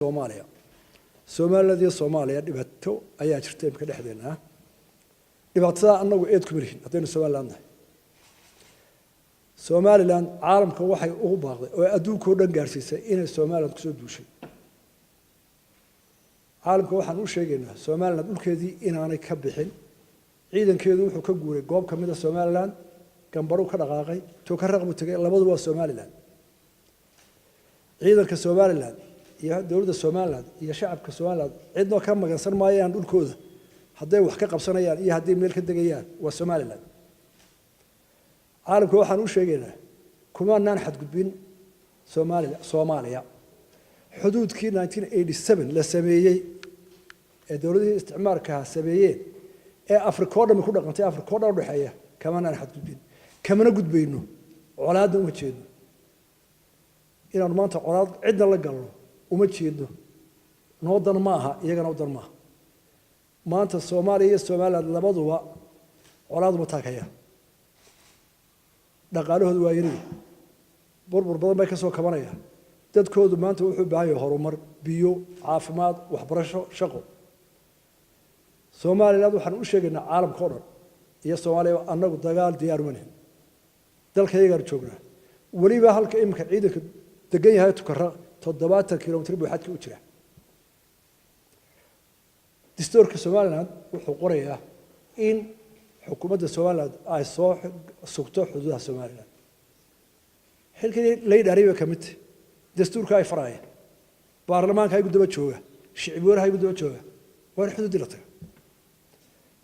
Soomaaliya Soomaalida Soomaaliya dhibaato ayaa jirtay imka dhexdeena dhibaatada anagu eed ku mirihin hadaynu Soomaaliland Somaliland caalamka waxay ugu baaqday oo adduunka oo dhan gaarsiisay inay Soomaaliland ku soo duushay caalamka waxaan u sheegaynaa Soomaaliland dhulkeedii inaanay ka bixin ciidankeedu wuxuu ka guuray goob kamid ah Soomaaliland gambaru ka dhaqaaqay to ka raqbu tagay labadu waa Soomaaliland ciidanka Soomaaliland iyo dawladda Soomaaliland iyo shacabka Soomaaliland cidna ka magansan maayaan dhulkooda haday wax ka qabsanayaan iyo haday meel ka degayaan waa Soomaaliland caalamka waxaan u sheegaynaa kuma naan xad gudbin Soomaaliya xuduudkii 1987 la sameeyay ee dawladda isticmaalka sameeyeen ee Afrika oo dhan ku dhaqantay Afrika oo dhan u dhaxeeya kama naan xad gudbin kamana gudbayno colaadda uma jeedno inaan maanta colaad cidna la galno uma jeedno noodan ma aha iyagana wadan ma maanta Soomaaliya iyo Soomaaliland labaduba colaad ma taagaya dhaqaalahoodu waa yiri burbur badan bay ka soo kabanayaan dadkoodu maanta wuxuu baahan yahay horumar biyo caafimaad waxbarasho shaqo Soomaaliland waxaan u sheegaynaa caalamka oo dhan iyo Soomaaliya anagu dagaal diyaar u nahay dalkayga joognaa waliba halka imka ciidanka degan yahay tukara 70 kilomitir buu xadka u jira dastuurka Soomaaliland wuxuu qorayaa in xukuumadda Soomaaliland ay soo sugto xuduudaha Soomaaliland xilkii leeyahay kamid dastuurka ay faraayeen baarlamaanka ay gudaba jooga shicib waraha ay gudaba jooga waan xuduud la tagaa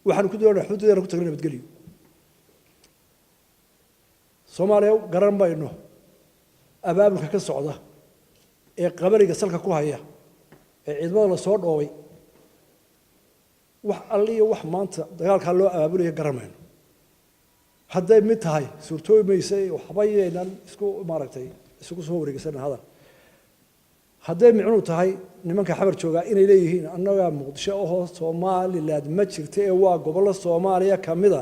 waxaan ku doonayaa xuduudda ku tagnaa nabadgelyo Soomaaliya garan bayno abaabulka ka socda ee qabariga salka ku haya ee ciidamada la soo dhoobay wax alliyo wax maanta dagaalka loo abaabulayo garamayno haday mid tahay suurtooymaysay waxba yeelan isku maaragtay isku soo wareegsan hadal haday micnu tahay nimanka xabar jooga inay leeyihiin annaga Muqdisho oo Soomaaliland ma jirto ee waa gobol Soomaaliya kamida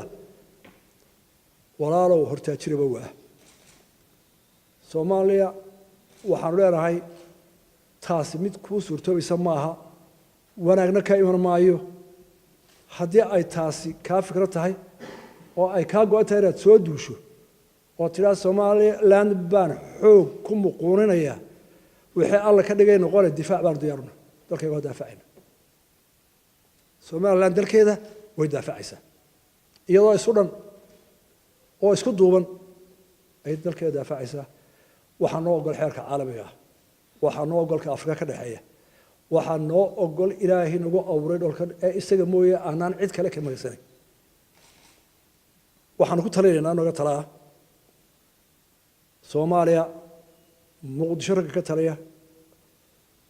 walaalow hortaajiraba waa Soomaaliya waxaan leeyahay taasi mid ku suurtoobaysa maaha wanaagna ka iman maayo haddii ay taasi ka fikra tahay oo ay ka go'aatay inaad soo duusho oo tira Somaliland baan xoog ku muquuninaya wixii alla ka dhigay noqonay difaac baan diyaarna dalkayga waa daafacayna Somaliland dalkeeda way daafacaysaa iyadoo isu dhan oo isku duuban ay dalkeeda daafacaysaa waxaan noo ogol xeerka caalamiga ah waxaan noo ogolka Afrika ka dhaxeeya waxaan noo ogol Ilaahay nagu awray dhulkan ee isaga mooyee aanan cid kale ka magsanay waxaan ku talinaynaa naga talaa Soomaaliya Muqdisho ka taliya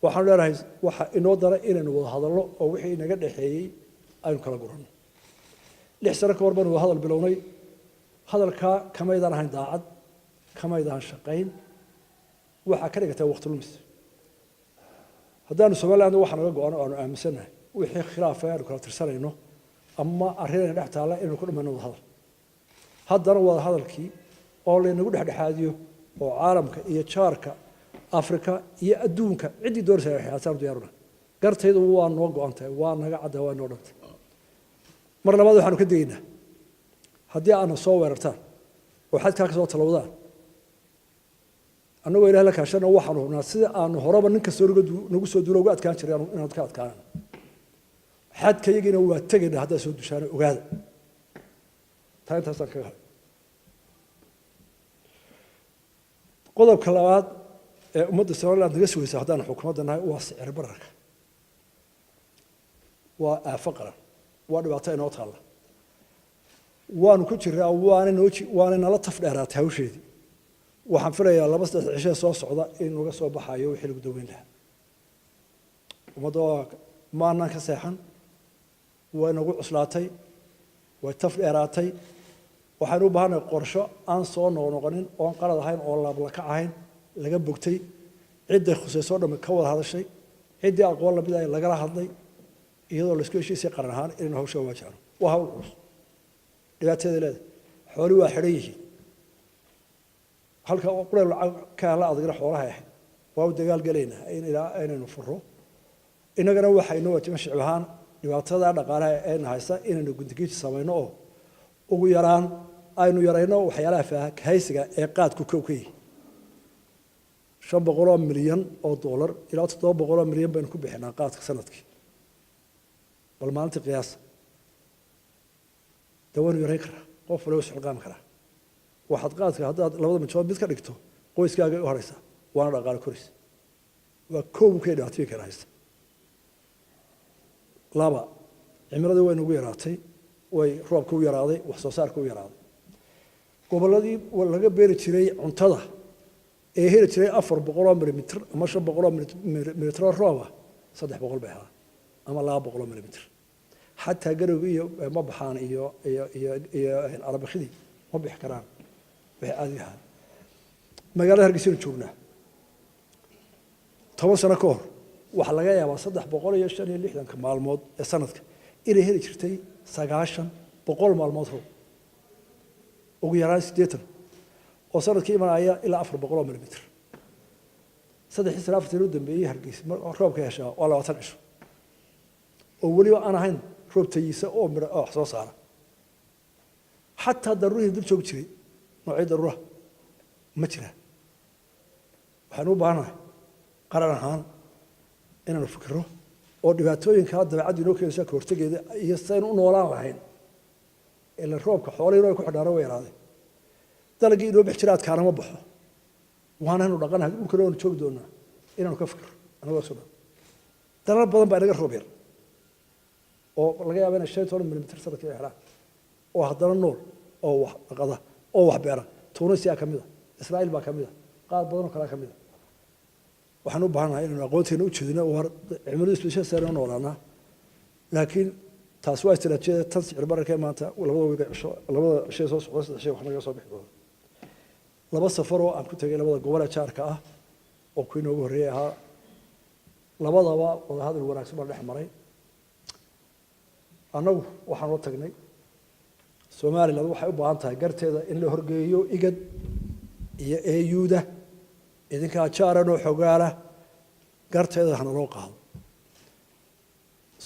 waxaan leeyahay waxa inoo dara inaynu wada hadalno oo wixii naga dhaxeeyay aynu kala gurano 6 sano ka hor baan wada hadal bilownay hadalka kamaydan ahayn daacad kamaydan shaqayn waxa ka dhigtay waqti lumis haddaan Soomaaliland waxaan naga go'aan oo aanu aaminsanahay wixii khilaaf ah kala tirsanayno ama arrin dhex taala inuu ku dhameeyo wada hadal haddana wada hadalkii oo leenagu dhexdhexaadiyo oo caalamka iyo jaarka Afrika iyo adduunka cidii doorsay xiyaasaar diyaaruna gartaydu waa noo go'antay waa naga cadaa waa noo dhantay mar labaad waxaanu ka deeynaa haddii aanu soo weerartaan oo xadka ka soo talowdaan anagoo Ilaahay la kaashana waxaan hubnaa sida aanu horeba ninka soo nagu soo duulo uga adkaan jiray inaad ka adkaan xadkayagina waa tagaynaa hadda soo dushaan ogaada taantaas ka qodobka labaad ee ummadda Soomaaliland naga sugaysa haddaan xukuumadda nahay waa sicir bararka waa aafaqran waa dhibaato inoo taala waanu ku jiraa waana nala taf dheeraatay hawsheedii waxaan filayaa 2-3 cisho soo socda in uga soo baxayo wixii lagu daweyn lahaa ummadda maana ka seexan way nagu cuslaatay way taf dheeraatay waxaan u baahanahay qorsho aan soo noqonin oo qalad ahayn oo la ka ahayn laga bogtay cidda khusayso dham ka wada hadashay cidii aqoon la biday laga hadlay iyadoo la isku heshiisay qaran ahaan in hawsha waajahno waa hawl culus dhibaatada leedahay xoolo waa xiran yihiin halka oo qura lacag ka la adagna xoolaha waa u dagaal galeena in ilaa aynaynu furo innagana waxaynu wajima shicib ahaan dhibaatada dhaqaalaha ee haysta inaynu guntigiisa samayno oo ugu yaraan aynu yarayno waxyaalaha faahaysiga ee qaadku kowkay 500 milyan oo dollar ilaa 700 milyan baynu ku bixinaa qaadka sanadkii bal maalintii qiyaas dawanu yaray kara qof waliba soo qaam kara waxaad qaadka haddaad labada mijood mid ka dhigto qoyskaaga u horeysa waana dhaqaale koris waa kowkay dhaatii kara haysta laba cimiladu way nagu yaraatay way roobku u yaraaday wax soo saarku u yaraaday goboladii laga beeri jiray cuntada ee heli jiray 400 mm ama 500 mm rooba 300 bay helaan ama 200 mm xataa garowga iyo ma baxaan iyo arabakhdii ma bixi karaan waxay aad yahay magaalada Hargeysa joognaa 10 sano ka hor waxa laga yaabaa 365 maalmood ee sanadka inay heli jirtay 90 maalmood roob ugu yaraan 80 oo sanadkii imanaya ilaa 400 mm saddex israaftii u dambeeyay Hargeysa roobka yeeshaa waa 20 cisho oo waliba aan ahayn roob tayiisa oo miro wax soo saara xataa daruurihii dul joog jiray noocyada daruuraha ma jiraan waxaan u baahanahay qaran ahaan inaanu fikirro oo dhibaatooyinka dabeecadda inoo keenaysa ka hortageeda iyo saynu u noolaan lahayn ila roobka xoolaha inoo ku xidhaaro way yaraaday dalagii inoo bix jiraad kaana ma baxo waanaanu dhaqanahay dhulkana oonu joogi doonaa inaanu ka fikirro anagoo soo dalal badan baa inaga roob yar oo laga yaabo inay 15 mm sanadkii ay helaan oo haddana nool oo wax dhaqada oo wax beera Tunisia ka mid ah Israa'iil baa ka mid ah qaar badan oo kale ka mid ah waxaan u baahanahay inaan aqoonteena u jeedino war cimilada isbedesha saaran noolaana laakiin taas waa istiraatiijiyada tan sicir bararka maanta labada shay soo socda saddex shay wax naga soo bixi doona laba safar oo aan ku tagay labada gobol ee jaarka ah oo ku inoogu horeeyay ahaa labadaba wada hadal wanaagsan baa dhex maray anagu waxaan u tagnay Soomaaliland waxay u baahan tahay garteeda in la horgeeyo igad iyo AU-da idinka jaaran oo xogaala garteeda hana loo qaado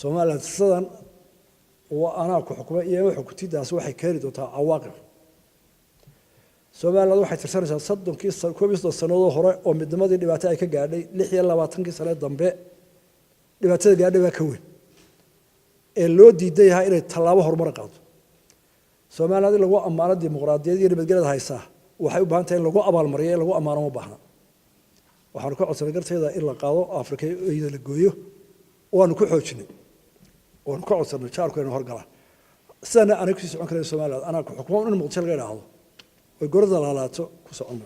Soomaaliland sidan waa ana ku xukumay iyo xukuntidaas waxay keeni doontaa cawaaqib Soomaaliland waxay tirsanaysaa 30 sanadood hore oo midnimadii dhibaato ay ka gaadhay 26 sano dambe dhibaatada gaadhay waa ka weyn ee loo diiday yahay inay tallaabo horumar qaado Soomaaliland lagu amaano dimuqraadiyadda iyo nabadgelyada haysa waxay u baahan tahay in lagu abaalmariyo lagu amaano ma baahna waxaan ku codsanay garteeda in la qaado Afrika iyo la gooyo oo aan ku xoojinay oo aan ku codsanay jaarku inuu horgala sidana anigu si socon karay Soomaaliland ana ku xukumo in muqdisho laga dhaahdo way gorada laalaato ku socon